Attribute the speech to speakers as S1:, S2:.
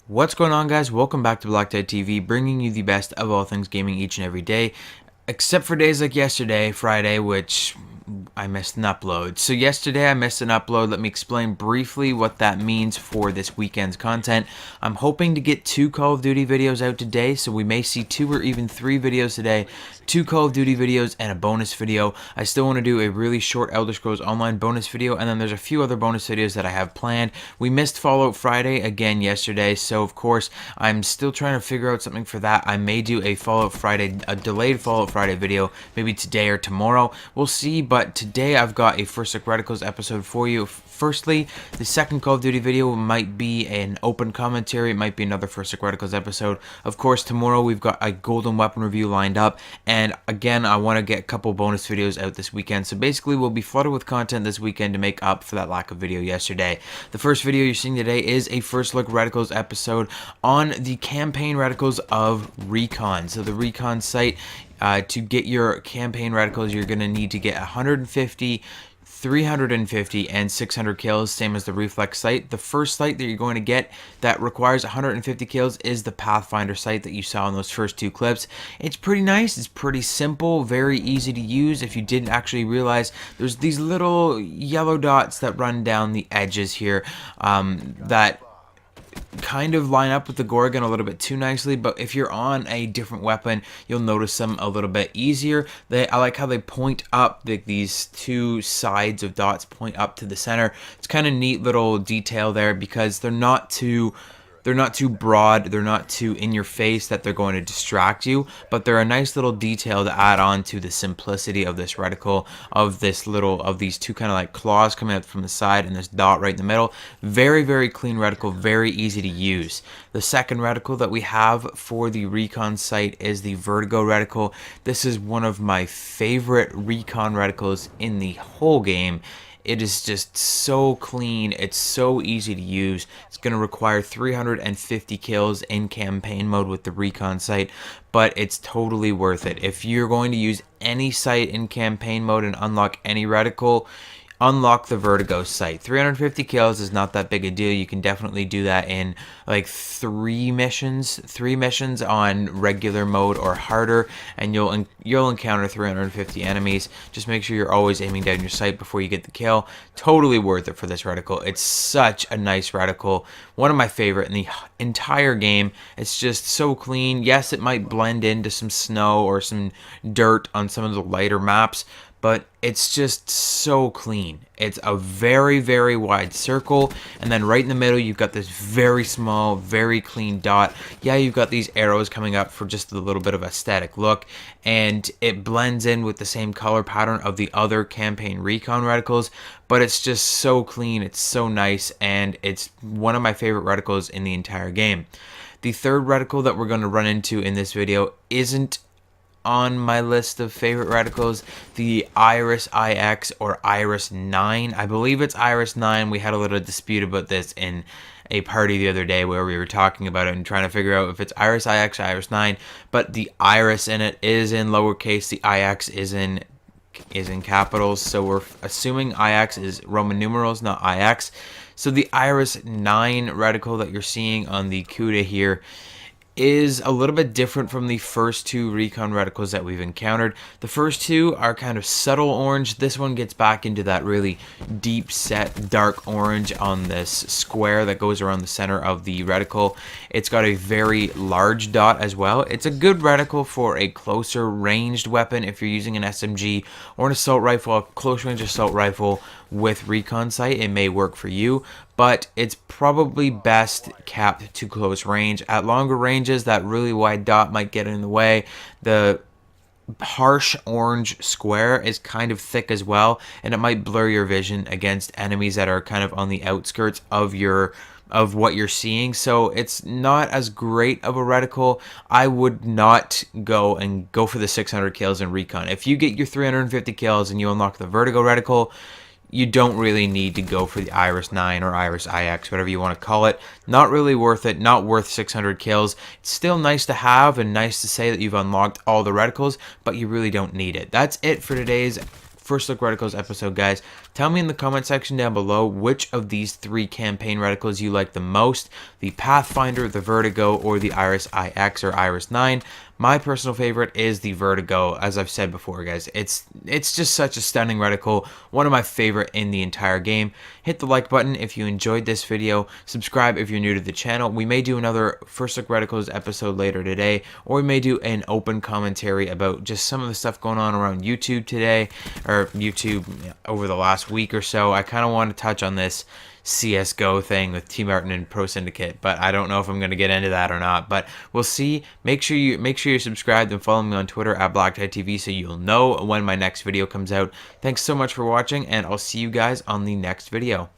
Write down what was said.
S1: What's going on, guys? Welcome back to BlackTideTV, bringing you the best of all things gaming each and every day, except for days like yesterday, Friday, which I missed an upload. So yesterday I missed an upload. Let me explain briefly what that means for this weekend's content. I'm hoping to get 2 Call of Duty videos out today, so we may see 2 or even 3 videos today. 2 Call of Duty videos and a bonus video. I still want to do a really short Elder Scrolls Online bonus video, and then there's a few other bonus videos that I have planned. We missed Fallout Friday again yesterday, so of course I'm still trying to figure out something for that. I may do a Fallout Friday, a delayed Fallout Friday video, maybe today or tomorrow. We'll see, but today I've got a First Look Reticles episode for you. Firstly, the second Call of Duty video might be an open commentary. It might be another First Look Reticles episode. Of course, tomorrow we've got a Golden Weapon review lined up, and again, I want to get a couple bonus videos out this weekend. So basically, we'll be flooded with content this weekend to make up for that lack of video yesterday. The first video you're seeing today is a First Look Reticles episode on the campaign reticles of Recon. So the Recon site, to get your campaign reticles, you're going to need to get 150, 350 and 600 kills, same as the Reflex site. The first site that you're going to get that requires 150 kills is the Pathfinder site that you saw in those first 2 clips. It's pretty nice, it's pretty simple, very easy to use. If you didn't actually realize, there's these little yellow dots that run down the edges here that kind of line up with the Gorgon a little bit too nicely, but if you're on a different weapon, you'll notice them a little bit easier. I like how they point up, these 2 sides of dots point up to the center. It's kind of neat little detail there because they're not too broad, they're not too in your face that they're going to distract you, but they're a nice little detail to add on to the simplicity of this reticle, of these 2 kind of like claws coming out from the side and this dot right in the middle. Very, very clean reticle, very easy to use. The second reticle that we have for the Recon site is the Vertigo reticle. This is one of my favorite Recon reticles in the whole game. It is just so clean, it's so easy to use. It's going to require 350 kills in campaign mode with the Recon site, but it's totally worth it. If you're going to use any site in campaign mode and unlock any reticle, unlock the Vertigo site. 350 kills is not that big a deal. You can definitely do that in like 3 missions on regular mode or harder, and you'll encounter 350 enemies. Just make sure you're always aiming down your sight before you get the kill. Totally worth it for this reticle. It's such a nice reticle. One of my favorite in the entire game. It's just so clean. Yes, it might blend into some snow or some dirt on some of the lighter maps, but it's just so clean. It's a very, very wide circle, and then right in the middle you've got this very small, very clean dot. Yeah, you've got these arrows coming up for just a little bit of aesthetic look, and it blends in with the same color pattern of the other campaign Recon reticles, but it's just so clean, it's so nice, and it's one of my favorite reticles in the entire game. The third reticle that we're going to run into in this video isn't on my list of favorite reticles, the Iris-IX or Iris-IX. I believe it's Iris-IX. We had a little dispute about this in a party the other day where we were talking about it and trying to figure out if it's Iris-IX or Iris-IX, but the Iris in it is in lowercase, the IX is in capitals, so we're assuming IX is Roman numerals, not IX. So the Iris-IX reticle that you're seeing on the CUDA here is a little bit different from the first 2 Recon reticles that we've encountered. The first 2 are kind of subtle orange. This one gets back into that really deep set dark orange on this square that goes around the center of the reticle. It's got a very large dot as well. It's a good reticle for a closer ranged weapon if you're using an SMG or an assault rifle, a close range assault rifle with Recon sight. It may work for you, but it's probably best capped to close range. At longer ranges, that really wide dot might get in the way. The harsh orange square is kind of thick as well, and it might blur your vision against enemies that are kind of on the outskirts of what you're seeing. So it's not as great of a reticle. I would not go for the 600 kills in Recon. If you get your 350 kills and you unlock the Vertigo reticle, you don't really need to go for the Iris-IX or Iris-IX, whatever you want to call it. Not really worth it, not worth 600 kills. It's still nice to have and nice to say that you've unlocked all the reticles, but you really don't need it. That's it for today's First Look Reticles episode, guys. Tell me in the comment section down below which of these 3 campaign reticles you like the most, the Pathfinder, the Vertigo, or the Iris-IX or Iris-IX. My personal favorite is the Vertigo, as I've said before, guys. It's just such a stunning reticle, one of my favorite in the entire game. Hit the like button if you enjoyed this video, subscribe if you're new to the channel. We may do another First Look Reticles episode later today, or we may do an open commentary about just some of the stuff going on around YouTube today, or YouTube over the last week or so. I kind of want to touch on this CSGO thing with T Martin and Pro Syndicate, but I don't know if I'm going to get into that or not, but we'll see. Make sure you're subscribed and follow me on Twitter at BlackTideTV so you'll know when my next video comes out. Thanks so much for watching, and I'll see you guys on the next video.